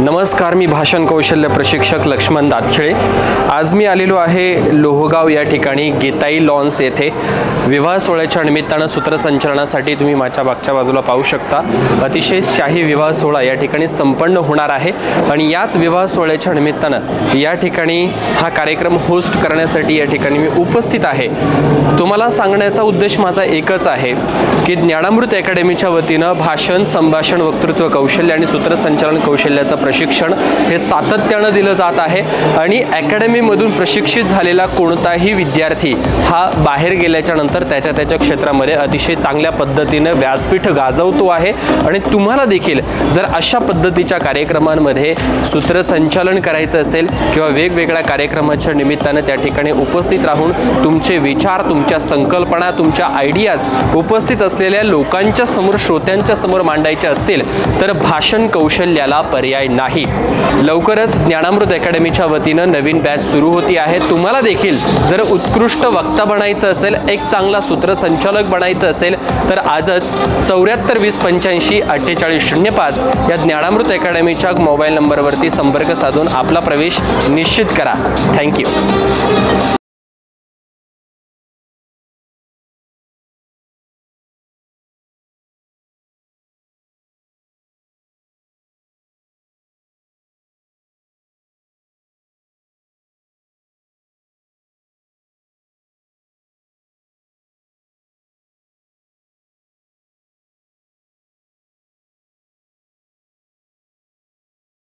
नमस्कार, मी भाषण कौशल्य प्रशिक्षक लक्ष्मण दातखिळे। आज मी आलेलो आहे लोहगाव या ठिकाणी गीताई लॉन्स येथे विवाह सोहळ्याच्या निमित्ताने सूत्रसंचालनासाठी तुम्ही माझ्या मागच्या बाजूला पाहू शकता। अतिशय शाही विवाह सोहळा या ठिकाणी संपन्न होणार आहे आणि याच विवाह सोहळ्याच्या निमित्ताने या ठिकाणी हा कार्यक्रम होस्ट करण्यासाठी या ठिकाणी मी उपस्थित आहे। तुम्हाला सांगण्याचा उद्देश माझा एकच आहे की ज्ञानामृत अकॅडमीच्या वतीने भाषण, संभाषण, वक्तृत्व कौशल्य आणि सूत्रसंचालन कौशल्याचं प्रशिक्षण हे सातत्याने दिलं जात आहे आणि अकॅडमीमधून प्रशिक्षित झालेला कोणताही विद्यार्थी हा बाहेर गेल्याच्या नंतर त्याच्या क्षेत्रामध्ये अतिशय चांगल्या पद्धतीने व्यासपीठ गाजवतो आहे। आणि तुम्हाला देखील जर अशा पद्धतीच्या कार्यक्रमांमध्ये सूत्रसंचालन करायचं असेल किंवा वेगवेगळ्या कार्यक्रमाच्या निमित्ताने त्या ठिकाणी उपस्थित राहून तुमचे विचार, तुमच्या संकल्पना, तुमच्या आयडियाज उपस्थित असलेल्या लोकांच्या समोर, श्रोत्यांच्या समोर मांडायचे असतील तर भाषण कौशल्याला पर्याय नाही। लवकरच ज्ञानामृत अकॅडमीच्या वतीने नवीन बॅच सुरू होती आहे। तुम्हाला देखील जर उत्कृष्ट वक्ता बनायचं असेल, एक चांगला सूत्रसंचालक बनायचं असेल तर आजच 74 20 85 48 05 या ज्ञानामृत अकॅडमीच्या मोबाईल नंबरवरती संपर्क साधून आपला प्रवेश निश्चित करा। थँक्यू।